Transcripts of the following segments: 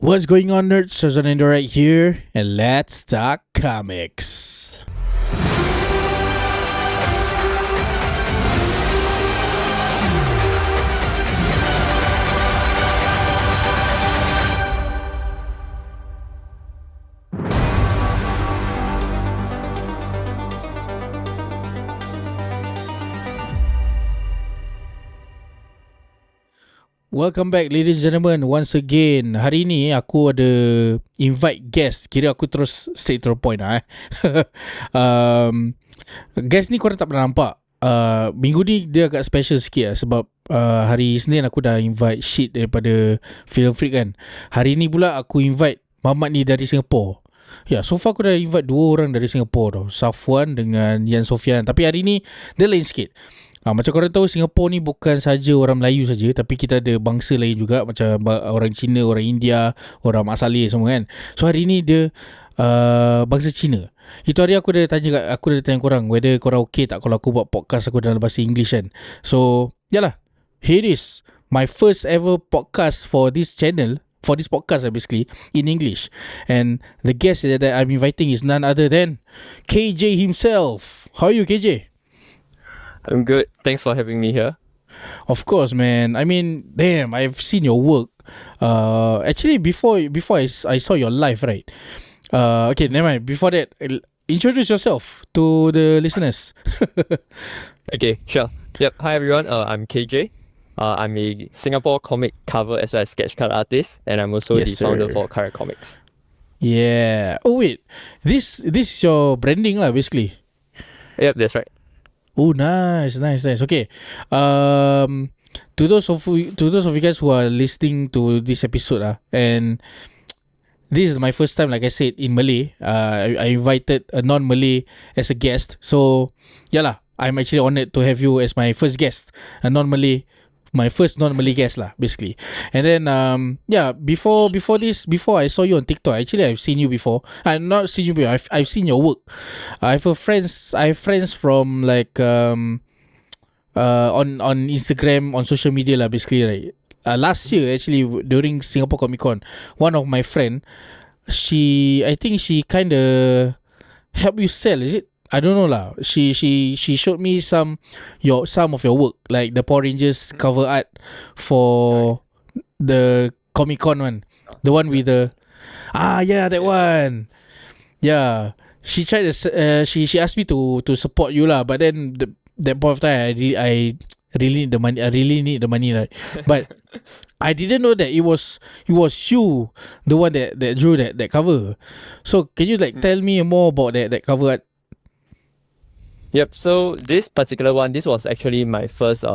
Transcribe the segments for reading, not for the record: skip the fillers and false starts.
What's going on, nerds? Sazanindo right here, and let's talk comics. Welcome back, ladies and gentlemen, once again. Hari ni aku ada invite guest. Kira aku terus straight to the point lah. Guest ni korang tak pernah nampak. Minggu ni dia agak special sikit lah, sebab hari Isnin aku dah invite Shit daripada Film Freak kan. Hari ni pula aku invite Mamat ni dari Singapore. Ya, so far aku dah invite 2 orang dari Singapore tau, Safwan dengan Yan Sofian. Tapi hari ni dia lain sikit. Macam korang tahu, Singapore ni bukan saja orang Melayu saja, tapi kita ada bangsa lain juga, macam orang Cina, orang India, orang Mak Saleh semua kan. So hari ni dia bangsa Cina. Itu hari aku dah tanya korang whether korang okay tak kalau aku buat podcast aku dalam bahasa English kan. So yalah, here it is, my first ever podcast for this channel, for this podcast basically, in English. And the guest that I'm inviting is none other than KJ himself. How are you, KJ? I'm good. Thanks for having me here. Of course, man. I mean, damn, I've seen your work. Actually, before I saw your live, right? Okay, never mind. Before that, introduce yourself to the listeners. Okay, sure. Yep. Hi everyone. I'm KJ. I'm a Singapore comic cover as well as sketch card artist, and I'm also the founder for Chiral Comics. Yeah. Oh wait, this is your branding lah, basically. Yep, that's right. Oh, nice. Okay. To those of you guys who are listening to this episode, and this is my first time, like I said, in Malay. I invited a non-Malay as a guest. So, yalah, I'm actually honored to have you as my first guest, my first non-Malay guest lah, basically. And then before I saw you on TikTok. Actually, I've seen you before. I've not seen you before. I've seen your work. I have friends from like on Instagram, on social media lah, basically, right. Last year, actually, during Singapore Comic Con, one of my friend, I think she kind of helped you sell, is it? I don't know lah. She showed me some of your work, like the Power Rangers cover art for the Comic Con one, the one with the that one. Yeah, she tried to she asked me to support you lah, but then that point of time I really need the money. I really need the money, right? But I didn't know that it was you, the one that drew that cover. So can you like tell me more about that cover art? Yep. So this particular one, this was actually my first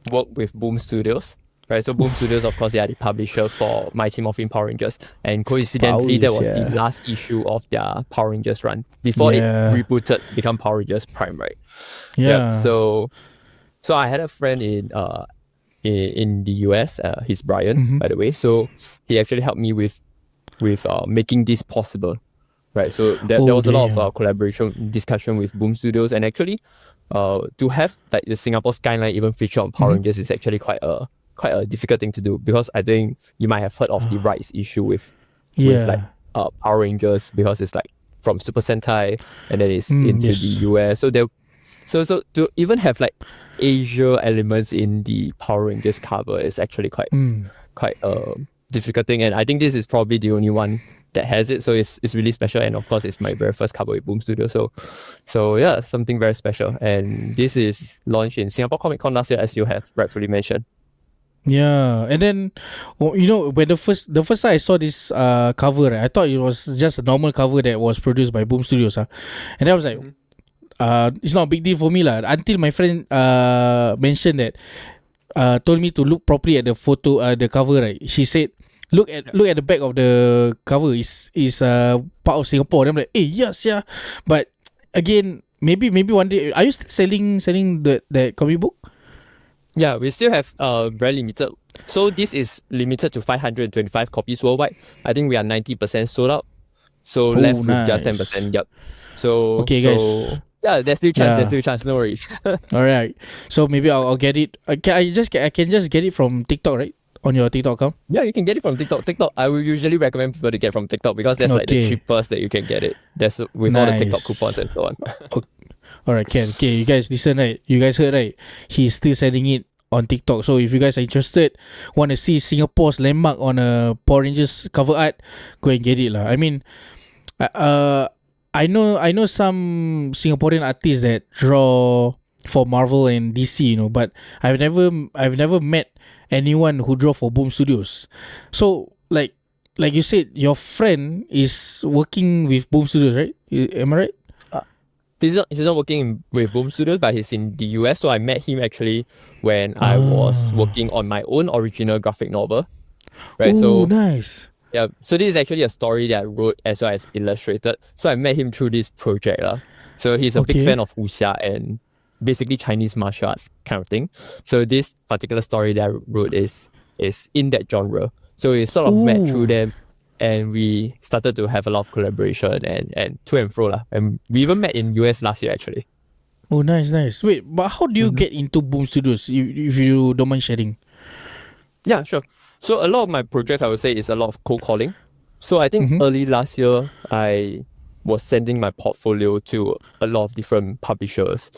work with Boom Studios. Right. So Boom Studios, of course, they are the publisher for My Team of Power Rangers, and coincidentally, that was the last issue of their Power Rangers run before it rebooted, become Power Rangers Prime, right? Yeah. Yep. So I had a friend in the US. He's Brian, by the way. So he actually helped me with making this possible. Right, so there was a lot of collaboration, discussion with Boom Studios, and actually, to have like the Singapore skyline even feature on Power Rangers is actually quite a difficult thing to do, because I think you might have heard of the rights issue with like Power Rangers, because it's like from Super Sentai and then it's into the US. So to even have like Asia elements in the Power Rangers cover is actually quite a difficult thing, and I think this is probably the only one that has it, so it's really special. And of course, it's my very first cover with Boom Studio, so yeah, something very special. And this is launched in Singapore Comic Con last year, as you have rightfully mentioned. Yeah, and then when the first time I saw this cover, right, I thought it was just a normal cover that was produced by Boom Studios, and then I was like, it's not a big deal for me lah, until my friend mentioned that, told me to look properly at the photo, the cover, right. She said, Look at the back of the cover, is part of Singapore. And I'm like, yes, yeah. But again, maybe one day, are you still selling that comic book? Yeah, we still have very limited. So this is limited to 525 copies worldwide. I think we are 90% sold out. So left with just 10%. Yep. So okay, guys. Yeah, there's still chance. No worries. All right. So maybe I'll get it. I can just get it from TikTok, right? on your TikTok account? Yeah, you can get it from TikTok. TikTok, I will usually recommend people to get from TikTok because that's like the Okay. cheapest that you can get it. That's with all the TikTok Nice. coupons and so on. Alright, can. Okay, you guys listen, right? You guys heard, right? He's still selling it on TikTok. So if you guys are interested, want to see Singapore's landmark on a Power Rangers cover art, go and get it lah. I mean, I know some Singaporean artists that draw for Marvel and DC, you know, but I've never met anyone who draw for Boom Studios. So like you said, your friend is working with Boom Studios, right? Am I right? He's not working with Boom Studios, but he's in the US. So I met him actually when I was working on my own original graphic novel. Right. Oh, So nice. yeah. So this is actually a story that I wrote as well as illustrated. So I met him through this project. So he's a big Okay. fan of wuxia and basically Chinese martial arts kind of thing. So this particular story that I wrote is in that genre. So we sort of met through them, and we started to have a lot of collaboration and to and fro lah. And we even met in US last year actually. Oh, nice. Wait, but how do you get into Boom Studios? If you don't mind sharing. Yeah, sure. So a lot of my projects I would say is a lot of cold calling. So I think early last year I was sending my portfolio to a lot of different publishers,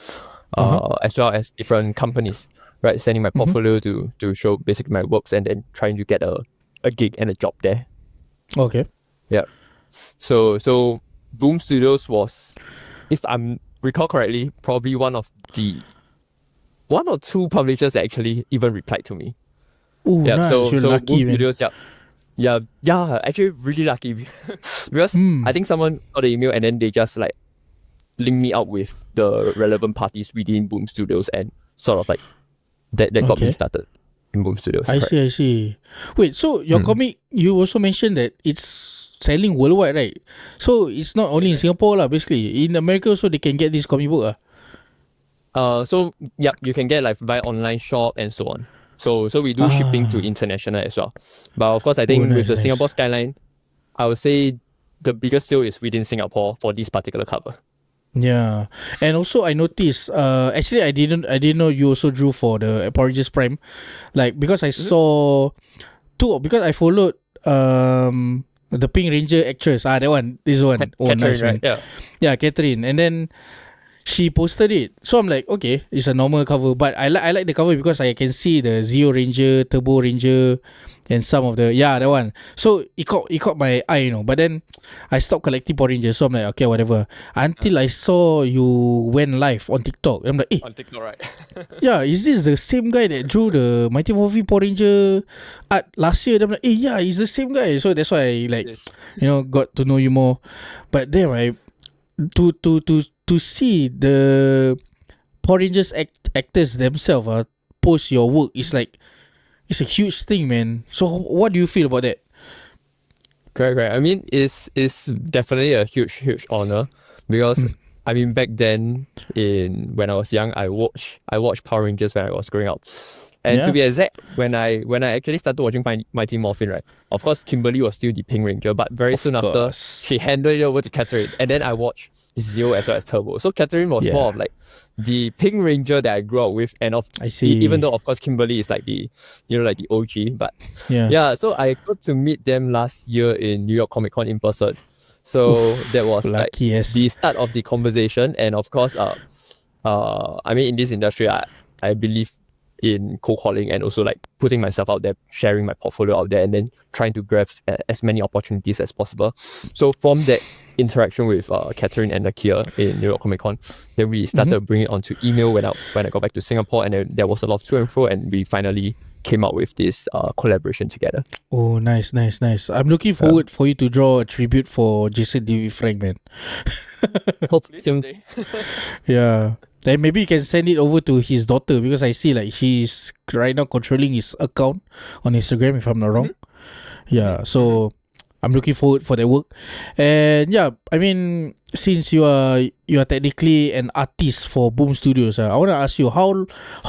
as well as different companies, right? Sending my portfolio to show basically my works and then trying to get a gig and a job there. Okay. Yeah. So Boom Studios was, if I'm recall correctly, probably one or two publishers that actually even replied to me. Oh, Yeah. nice. So You're lucky, Boom man. Studios, yeah. Actually, really lucky because I think someone got the email and then they just like link me up with the relevant parties within Boom Studios and sort of like that got me started in Boom Studios. I correct. see. Wait, so your comic, you also mentioned that it's selling worldwide, right? So it's not only in Singapore lah, basically. In America also they can get this comic book So you can get like by online shop and so on. So we do shipping to international as well. But of course, I think with the Singapore skyline, I would say the biggest sale is within Singapore for this particular cover. Yeah. And also I noticed actually I didn't know you also drew for the Power Rangers Prime. Like because I saw because I followed the Pink Ranger actress. That one. This one. Catherine, nice, right? man. Yeah, Catherine. And then she posted it. So I'm like, okay, it's a normal cover, but I like the cover because I can see the Zeo Ranger, Turbo Ranger, and some of the that one. So it caught my eye, you know. But then I stopped collecting Power Rangers, so I'm like, okay, whatever. Until I saw you went live on TikTok. I'm like, On TikTok, right? yeah, is this the same guy that drew the Mighty Morphin Power Ranger art last year? I'm like, yeah, he's the same guy. So that's why I like, Yes. got to know you more. But then I to see the Power Rangers actors themselves post your work is like, it's a huge thing, man. So what do you feel about that? Correct. I mean, it's definitely a huge honor because I mean back then when I was young, I watched Power Rangers when I was growing up. And to be exact, when I actually started watching Mighty Morphin, right? Of course, Kimberly was still the Pink Ranger, but very soon after, she handed it over to Catherine, and then I watched Zeo as well as Turbo. So Catherine was more of like the Pink Ranger that I grew up with, and I see. even though of course Kimberly is like the like the OG, but so I got to meet them last year in New York Comic Con in person. So that was like the start of the conversation, and of course, I mean in this industry, I believe in cold calling and also like putting myself out there, sharing my portfolio out there, and then trying to grab as many opportunities as possible. So from that interaction with Catherine and Nakia in New York Comic Con, then we started bringing it onto email when I got back to Singapore, and then there was a lot of to and fro, and we finally came up with this collaboration together. Oh, nice. I'm looking forward for you to draw a tribute for Jason David Frank, man. Hopefully someday. Yeah. Then maybe you can send it over to his daughter, because I see like he's right now controlling his account on Instagram, if I'm not wrong. Yeah, so I'm looking forward for that work. And yeah, I mean, since you are technically an artist for Boom Studios, I want to ask you, how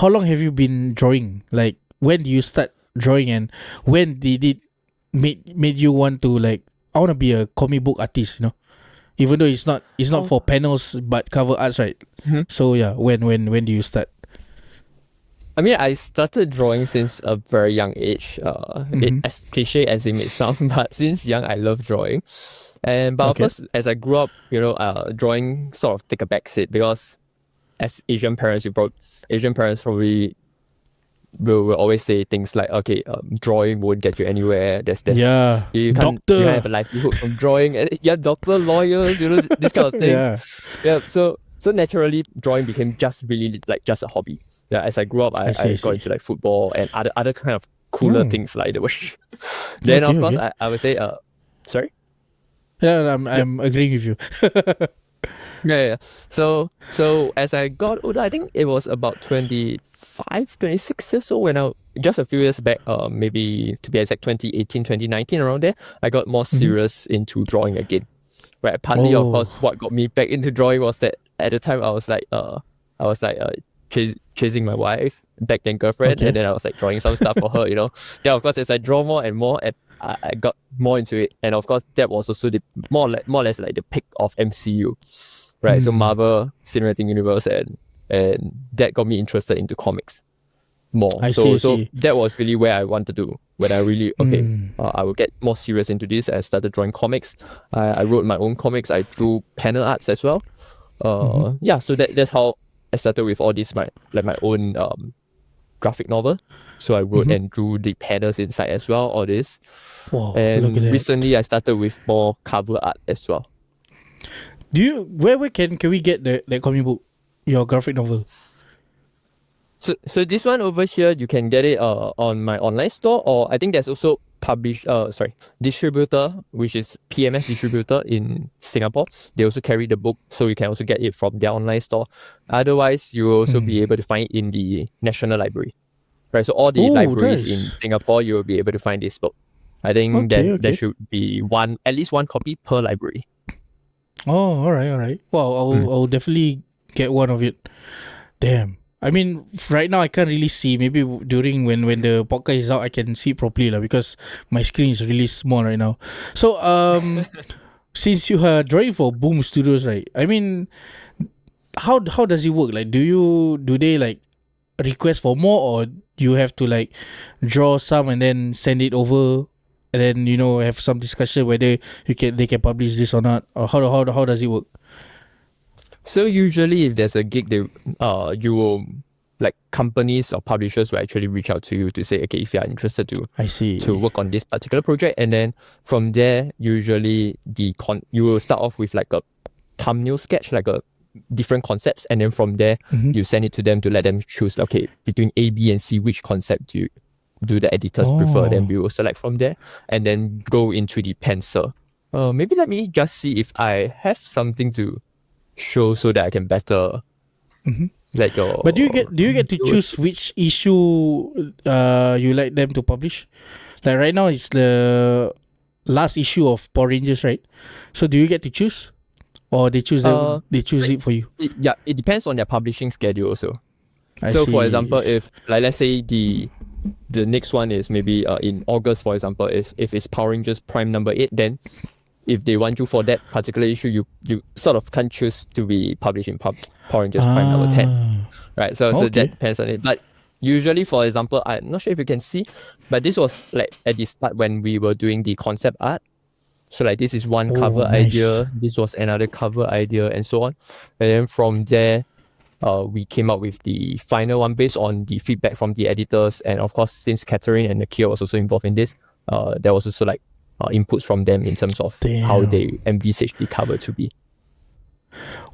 long have you been drawing? Like, when do you start drawing, and when did it made you want to, like, I want to be a comic book artist, you know? Even though it's not for panels but cover arts, right? So yeah, when do you start? I mean, I started drawing since a very young age. As cliche as it may sound, but since young, I love drawing. But of course, as I grew up, drawing sort of take a back seat because as Asian parents, Asian parents probably will always say things like, okay, drawing won't get you anywhere. You can't have a livelihood from drawing. And doctor, lawyers, this kind of things. So naturally, drawing became just a hobby. Yeah, as I grew up, I got into like football and other kind of cooler things like that. Then of course, I would say, sorry. Yeah, I'm agreeing with you. Yeah. So as I got older, I think it was about 25, 26 years old when just a few years back, maybe to be exact, 2018, 2019, around there, I got more serious into drawing again. Right. Partly, of course, what got me back into drawing was that at the time I was chasing my wife, back then girlfriend, and then I was like drawing some stuff for her. Yeah. Of course, as I draw more and more, I got more into it, and of course that was also the more or less like the peak of MCU, right? So Marvel Cinematic Universe, and that got me interested into comics more. So that was really where I wanted to. When I really I will get more serious into this. I started drawing comics. I wrote my own comics. I drew panel arts as well. Yeah. So that's how I started with all this my own graphic novel. So I wrote and drew the panels inside as well, all this. Wow, and recently I started with more cover art as well. Where can we get that comic book, your graphic novel? So this one over here, you can get it on my online store, or I think there's also distributor, which is PMS distributor in Singapore. They also carry the book, so you can also get it from their online store. Otherwise, you will also be able to find it in the National Library. Right, so all the libraries in Singapore, you will be able to find this book. I think there should be at least one copy per library. Oh, all right. Well, I'll definitely get one of it. Damn. I mean, right now I can't really see. Maybe during when the podcast is out, I can see it properly because my screen is really small right now. So, since you are drawing for Boom Studios, right? I mean, how does it work? Like, do they like request for more, or you have to like draw some and then send it over, and then have some discussion whether they can publish this or not, or how does it work? So usually if there's a gig, you will, like, companies or publishers will actually reach out to you to say, okay, if you are interested to work on this particular project, and then from there usually you will start off with like a thumbnail sketch, like a different concepts, and then from there you send it to them to let them choose, okay, between A, B, and C, which concept do the editors prefer. Then we will select from there and then go into the pencil. Maybe let me just see if I have something to show so that I can better let your. But do you get to choose which issue you like them to publish? Like right now it's the last issue of Power Rangers, right? So do you get to choose, or they choose it for you? It depends on their publishing schedule also. I see. For example, if let's say the next one is maybe in August, for example, if it's Power Rangers Prime number 8, then if they want you for that particular issue, you sort of can't choose to be published in Power Rangers Prime number 10, right? So that depends on it. But usually, for example, I'm not sure if you can see, but this was like at the start when we were doing the concept art. So like this is one cover idea, this was another cover idea, and so on. And then from there, we came up with the final one based on the feedback from the editors. And of course, since Catherine and Nakia was also involved in this, there was also like inputs from them in terms of how they envisage the cover to be.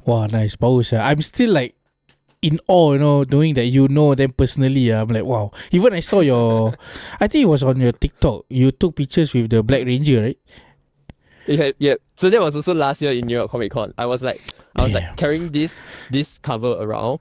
Wow, nice. Bagus. I'm still like in awe, knowing that them personally. I'm like, wow. Even I saw I think it was on your TikTok. You took pictures with the Black Ranger, right? Yeah. So that was also last year in New York Comic Con. I was like carrying this cover around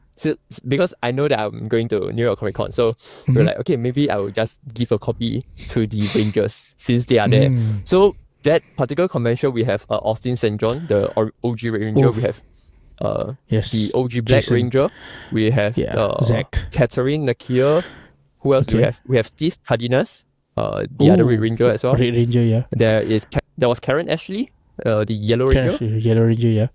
because I know that I'm going to New York Comic Con. So we're like, okay, maybe I will just give a copy to the Rangers since they are there. So that particular convention, we have Austin St. John, the OG Ranger. Oof. We have the OG Black Jason. Ranger. We have Zach, Catherine, Nakia. Who else do we have? We have Steve Cardenas, the other Red Ranger as well. Red Ranger, yeah. There was Karen Ashley, the Yellow Ranger. Yellow Ranger, yeah.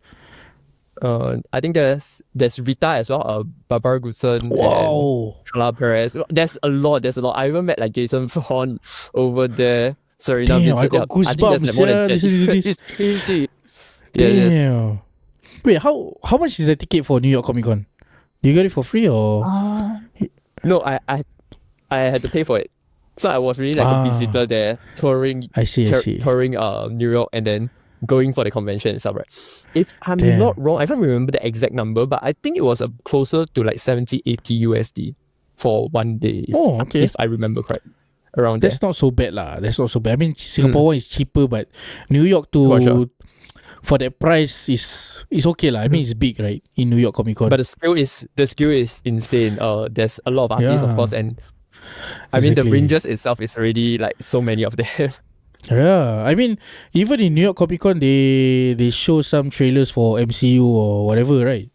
I think there's Rita as well, Barbara Gusson Wow. and Carla Perez. There's a lot. I even met like Jason Vaughn over there. Serena Damn, I Vincent. got I think there's goosebumps like more than 10. listening to this. It's crazy. Yes. Damn. Wait, how much is the ticket for New York Comic Con? You got it for free or? No, I had to pay for it. So I was really like a visitor there, touring. I see. Touring New York and then going for the convention itself, right? If I'm Damn. not wrong, I don't remember the exact number, but I think it was closer to like 70, 80 USD for one day. If I remember correct. Around That's there. not so bad lah. That's not so bad. I mean, Singapore one is cheaper, but New York for that price is okay lah. I mean, it's big, right? In New York Comic Con. But the skill is insane. There's a lot of artists, of course, and I mean the ranges itself is already like so many of them. Yeah, I mean, even in New York Comic Con, they show some trailers for MCU or whatever, right?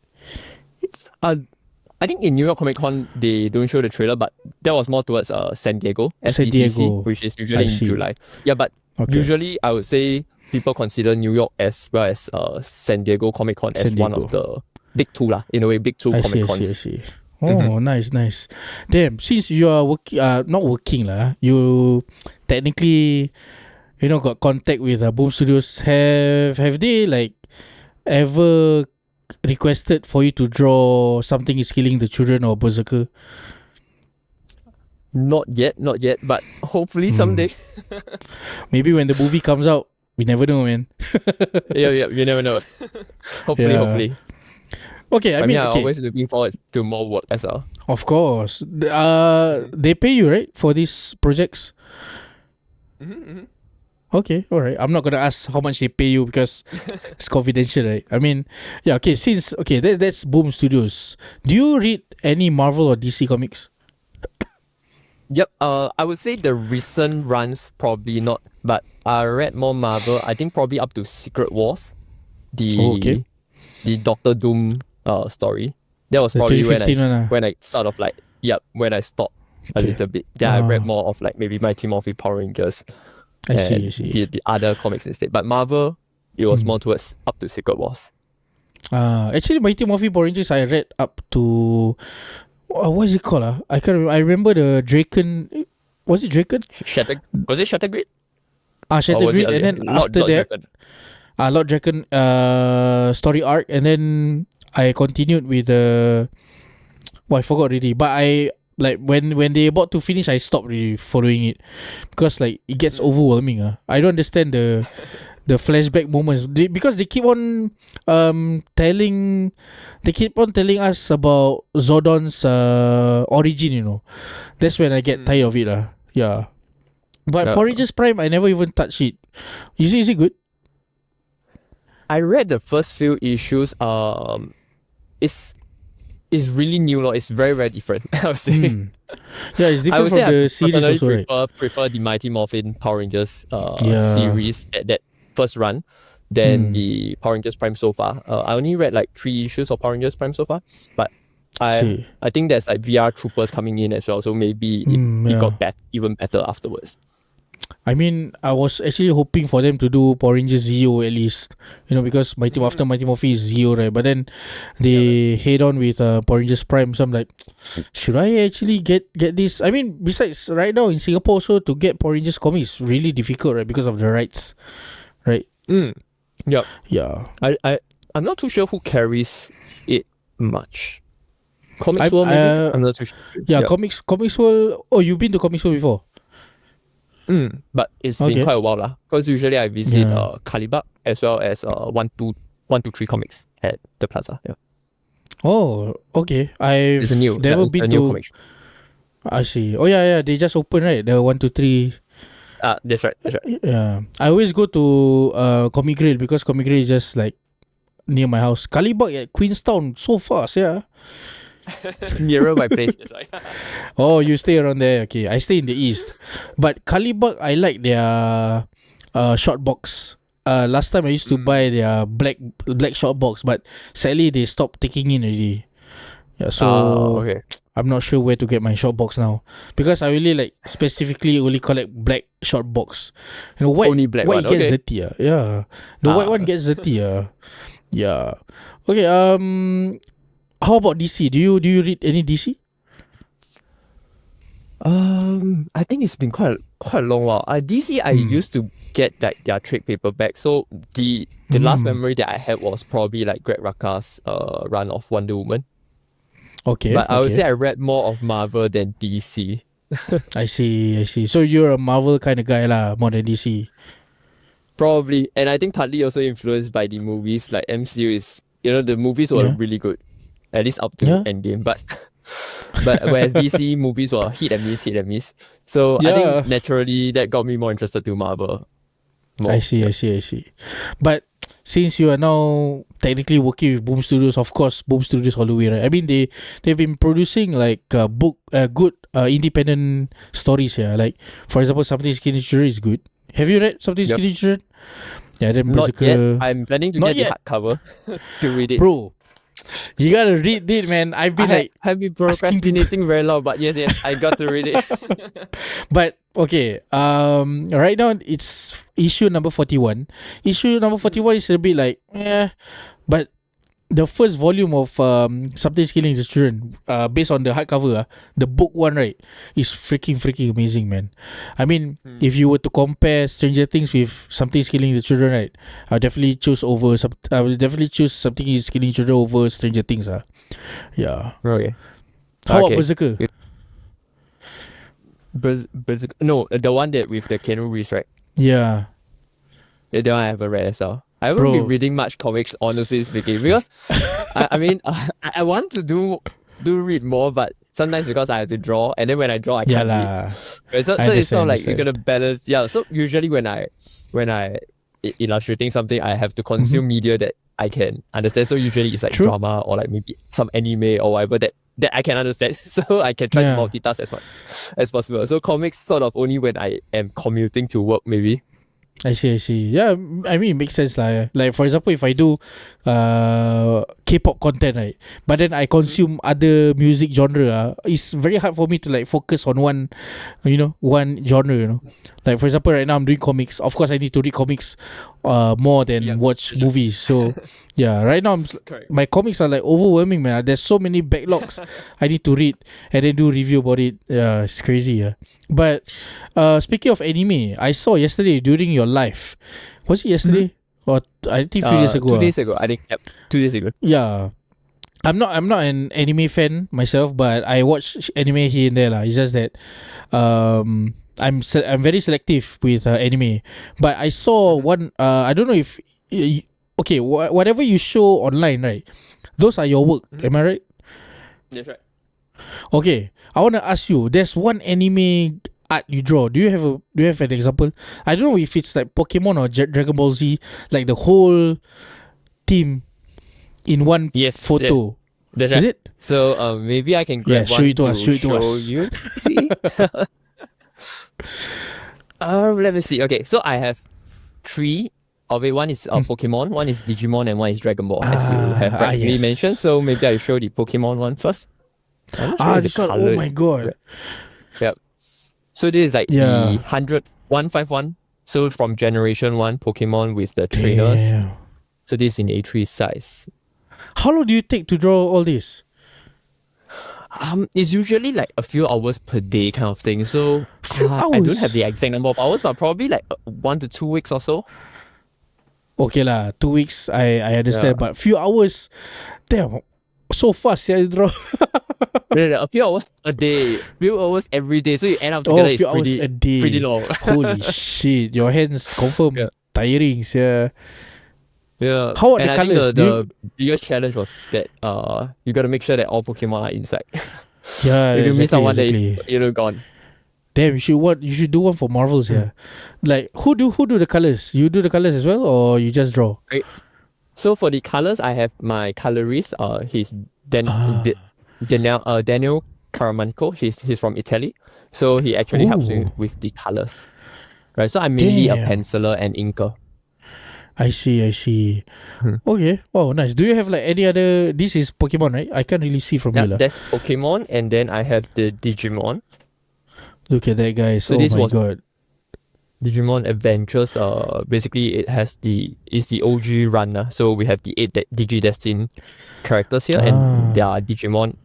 I think in New York Comic Con they don't show the trailer, but that was more towards San Diego, SDCC, which is usually in July. Yeah, but usually I would say people consider New York as well as San Diego Comic Con as one of the big two lah. In a way, big two Comic Cons. I see. Oh, nice. Damn, since you are not working lah, you technically, got contact with Boom Studios. Have they like ever requested for you to draw Something Is Killing the Children or Berserker? Not yet, but hopefully someday. Maybe when the movie comes out, we never know, man. yeah, you never know. Hopefully. Okay, I mean, I'm always looking forward to more work as well. Of course. They pay you, right, for these projects? Okay, alright. I'm not gonna ask how much they pay you because it's confidential, right? I mean, yeah. Okay, that's Boom Studios. Do you read any Marvel or DC comics? Yep. I would say the recent runs probably not, but I read more Marvel. I think probably up to Secret Wars, the Doctor Doom story. That was probably when I sort of like when I stopped a little bit. Then I read more of like maybe Mighty Morphin Power Rangers. I see. The other comics instead. But Marvel, it was more towards up to Secret Wars. Actually, Mighty Morphin Power Rangers I read up to what is it called? I can't remember. I remember the Draken. Was it Draken? Was it Shattergrid? Shattergrid, and then after that, Lord Draken story arc, and then I continued with the. I forgot already. But I like when they about to finish, I stopped really following it because like it gets overwhelming. I don't understand the flashback moments because they keep on telling us about Zordon's origin. That's when I get tired of it. Yeah. But Power Rangers Prime, I never even touched it. Is it good? I read the first few issues. It's really new, It's very, very different, I would say. Yeah, it's different from the series also, right? I prefer the Mighty Morphin Power Rangers series at that first run than the Power Rangers Prime so far. I only read like 3 issues of Power Rangers Prime so far, but I think there's like VR troopers coming in as well, so maybe it got even better afterwards. I mean, I was actually hoping for them to do Power Rangers Zeo at least, because after Mighty Morphin is Zeo, right? But then they head on with Power Rangers Prime. So I'm like, should I actually get this? I mean, besides right now in Singapore, also to get Power Rangers comics is really difficult, right? Because of the rights, right? Yep. Yeah. I'm not too sure who carries it much. Comics World, maybe? I'm not too sure. Yeah, Comics World. Oh, you've been to Comics World before? But it's been quite a while lah. Because usually I visit Kalibak as well as 123 Comics at the plaza. Yeah. Oh, okay. I've never been to. Comic. I see. Oh yeah. They just opened, right? The 123. That's right. Yeah. I always go to Comic Grill because Comic Grill is just like near my house. Kalibak at Queenstown, so fast, yeah. Nearer my place. That's why. Oh, you stay around there. Okay, I stay in the east. But Kalibak, I like their short box. Last time I used to buy their black short box, but sadly they stopped taking in already. Yeah, so I'm not sure where to get my short box now because I really like specifically only collect black short box. White, only black white one. gets dirty. Yeah, the white one gets dirty. Yeah. Okay. How about DC? Do you read any DC? I think it's been quite a long while. DC, I used to get like their trade paperback. So the last memory that I had was probably like Greg Rucka's run of Wonder Woman. Okay. But I would okay. say I read more of Marvel than DC. I see. So you're a Marvel kind of guy lah, more than DC. Probably, and I think partly also influenced by the movies. Like MCU is, the movies were Yeah. really good, at least up to Yeah. Endgame. But whereas DC movies were hit and miss. So I Yeah. think naturally that got me more interested to Marvel. More. I see. But since you are now technically working with Boom Studios, of course, Boom Studios all the way, right? I mean, they've been producing like good independent stories here. Like for example, Something Skinny Children is good. Have you read Something Yep. Skinny Children? Yeah, then Not yet. I'm planning to Not get yet. the hardcover to read it. Bro, you gotta read it, man. I've been I've been procrastinating very long, but yes, I got to read it. But okay, right now it's issue number 41. Issue number 41 is a bit like, but the first volume of Something Killing the Children, based on the hardcover, the book one, right, is freaking amazing, man. I mean, if you were to compare Stranger Things with Something Killing the Children, right, I will definitely choose Something is Killing Children over Stranger Things. Yeah. Okay. How about Berserker? Berserker? No, the one that with the Keanu Reeves, right? Yeah. Yeah, that one I haven't read as well. I haven't Bro. been reading much comics, honestly speaking, because I mean, I want to do read more, but sometimes because I have to draw, and then when I draw, I can't read. Right, so it's not like you're gonna balance. Yeah. So usually when I illustrating something, I have to consume media that I can understand. So usually it's like drama or like maybe some anime or whatever that I can understand. So I can try to multitask as much as possible. So comics sort of only when I am commuting to work, maybe. I see. Yeah, I mean, it makes sense. Like, for example, if I do K-pop content, right, but then I consume other music genre, it's very hard for me to like focus on one genre, Like, for example, right now I'm doing comics. Of course, I need to read comics more than watch movies. So, yeah, right now my comics are like overwhelming, man. There's so many backlogs I need to read and then do review about it. Yeah, it's crazy. But speaking of anime, I saw yesterday during your live. Was it yesterday? Or I think 3 days ago. 2 days ago. I think 2 days ago. Yeah. I'm not an anime fan myself, but I watch anime here and there lah. It's just that I'm very selective with anime. But I saw one I don't know if whatever you show online, right? Those are your work. Am I right? That's right. Okay, I want to ask you. There's one anime art you draw. Do you have an example? I don't know if it's like Pokemon or Dragon Ball Z, like the whole team in one photo. That's right. Is it? So maybe I can grab one show it to us. Show it to show us. you. Let me see. Okay, so I have 3 of it. One is Pokemon, one is Digimon, and one is Dragon Ball, as you have rightly mentioned. So maybe I show the Pokemon one first. This one, oh my god. Yep. So this is like the 151. So from generation 1 Pokemon with the trainers. Damn. So this is in A3 size. How long do you take to draw all this? It's usually like a few hours per day kind of thing. So I don't have the exact number of hours, but probably like 1 to 2 weeks or so. Okay lah, 2 weeks I understand, but few hours, damn, so fast you draw. A few hours a day, few hours every day. So you end up together few it's hours a day. Pretty long. Holy shit, your hands confirm tiring, yeah. Yeah. How are and the I colours? think the biggest challenge was that you gotta make sure that all Pokemon are inside. Yeah, if you miss someone that exactly. is gone. Damn, you should do one for Marvels, yeah. Like who do the colours? You do the colours as well, or you just draw? Right. So for the colours, I have my colorist. He's Daniel Caramanco. He's from Italy, so he actually helps me with the colours. Right. So I'm mainly a penciler and inker. I see. Okay. Oh, nice. Do you have like any other? This is Pokemon, right? I can't really see from here. That's Pokemon, and then I have the Digimon. Look at that, guys. So oh this my was god. Digimon Adventures. Basically it has is the OG run. So we have the 8 Digidestined characters here and there are Digimon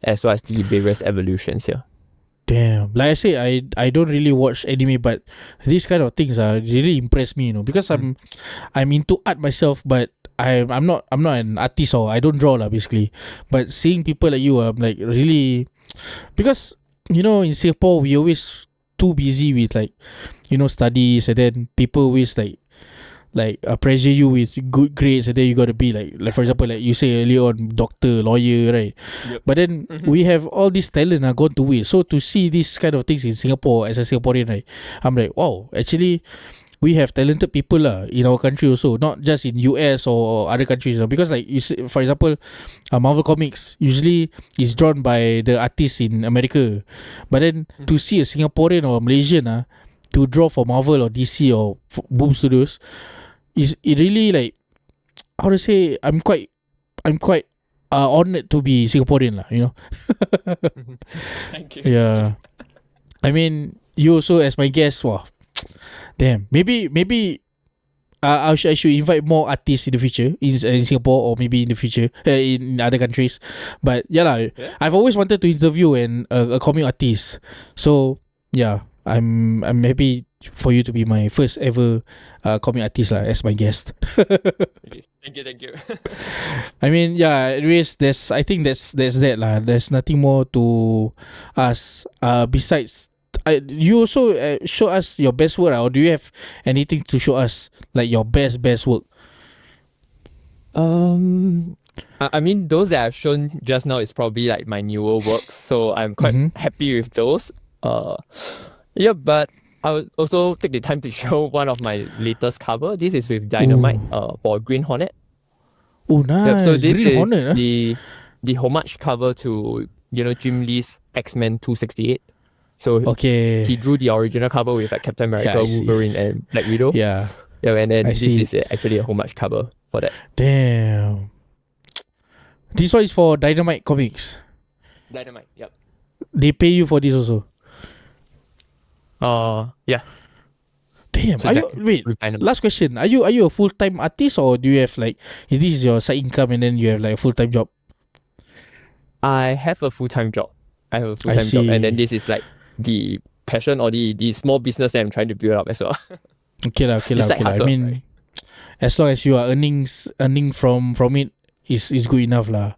as well as the various evolutions here. Damn. Like I say, I don't really watch anime, but these kind of things really impress me, because I'm into art myself, but I'm not an artist, or I don't draw lah basically. But seeing people like you, I'm like really, because in Singapore we always too busy with like studies, and then people always pressure you with good grades, and then you got to be like for example, like you say earlier on, doctor, lawyer, right? Yep. But then we have all this talent gone to waste. So to see these kind of things in Singapore as a Singaporean, right, I'm like, wow, actually we have talented people in our country also, not just in US or other countries, because like you see, for example, Marvel Comics usually is drawn by the artists in America, but then to see a Singaporean or Malaysian to draw for Marvel or DC or Boom Studios, it really, like, how to say, I'm quite honored to be Singaporean lah, Thank you. Yeah, I mean, you also as my guest. Wow, damn. Maybe I should invite more artists in the future in Singapore, or maybe in the future in other countries. But yeah. I've always wanted to interview a comic artist. So yeah, I'm happy for you to be my first ever comic artist as my guest. Thank you. I mean, yeah. Anyways, I think that's that lah. There's nothing more to ask. Besides, you also show us your best work, or do you have anything to show us, like your best work? I mean, those that I've shown just now is probably like my newer works, so I'm quite happy with those. Yeah, but I would also take the time to show one of my latest cover. This is with Dynamite for Green Hornet. Oh, nice. Yep, so this Green is Hornet, the homage cover to Jim Lee's X-Men 268. So he drew the original cover with like Captain America, Wolverine, and Black Widow. Yeah, and then this is actually a homage cover for that. Damn. This one is for Dynamite Comics. Dynamite, yep. They pay you for this also? Yeah. Damn. So last question. Are you a full-time artist, or do you have like, is this your side income and then you have like a full-time job? I have a full-time job. And then this is like the passion or the small business that I'm trying to build up as well. Okay lah. I mean, right? As long as you are earning from it, is good enough lah.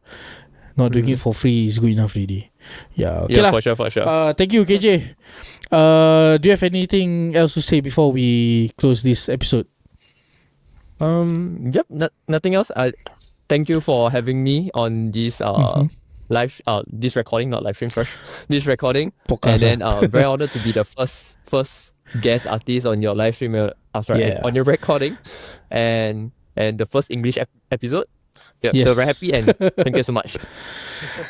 Not doing it for free is good enough really. Yeah, okay lah. For sure. Thank you, KJ. Do you have anything else to say before we close this episode? Yep, nothing else. Thank you for having me on this live this recording, not live stream first. This recording. Podcast, and then very honored to be the first guest artist on your live stream. On your recording, and the first English episode. Yeah, yes. So very happy, and thank you so much.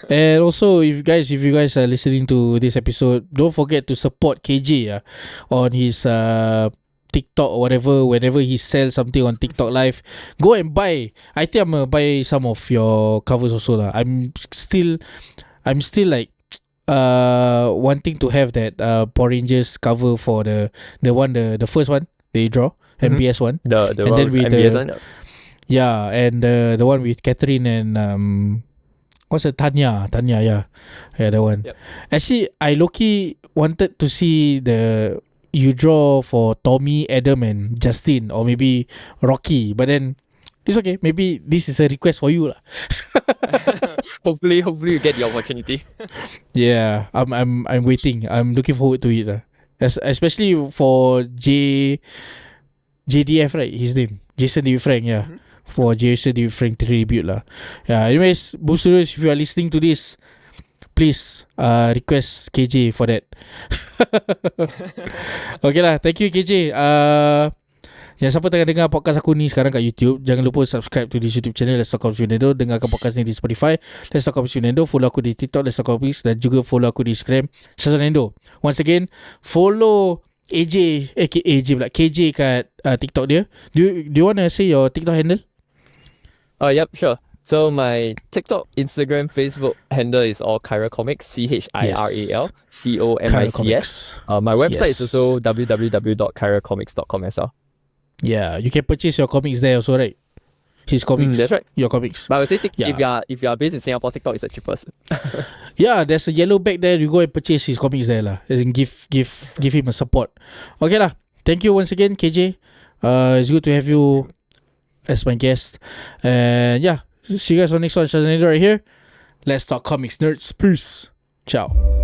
And also, if you guys are listening to this episode, don't forget to support KJ on his TikTok or whatever. Whenever he sells something on TikTok live, go and buy. I think I'm gonna buy some of your covers also lah. I'm still like wanting to have that Power Rangers cover for the first one they draw, MBS one, and then with MBS one. Yeah, and the one with Catherine and what's it, Tanya, yeah, that one. Yep. Actually, I low-key wanted to see you draw for Tommy, Adam, and Justin, or maybe Rocky, but then it's okay. Maybe this is a request for you lah. Hopefully you get the opportunity. Yeah, I'm waiting. I'm looking forward to it lah. Especially for JDF, right? His name, Jason D. Frank, yeah. For Jason D. Frank tribute lah. Yeah. Anyways, Boom Studios, if you are listening to this, please request KJ for that. Okay lah. Thank you, KJ. Yang siapa tengah dengar podcast aku ni sekarang kat YouTube, jangan lupa subscribe to this YouTube channel Let's Talk Comics with Nendo. Dengarkan podcast ni di Spotify Let's Talk Comics with Nendo. Follow aku di TikTok Let's Talk Comics, dan juga follow aku di Instagram Shazwan Nendo. Once again, follow KJ kat TikTok dia. Do you want to say your TikTok handle? Yep, sure. So my TikTok, Instagram, Facebook handle is all Chiral Comics, CHIRAL Chiral COMICS. Comics. My website Yes. is also www.chiralcomics.com as well. Yeah, you can purchase your comics there also, right? His comics. That's right. Your comics. But I would say Yeah. if you are based in Singapore, TikTok is the cheapest. Yeah, there's a yellow bag there. You go and purchase his comics there lah. As in give him a support. Okay lah. Thank you once again, KJ. It's good to have you as my guest. And yeah, see you guys on next one. Shazanida right here. Let's talk comics, nerds. Peace. Ciao.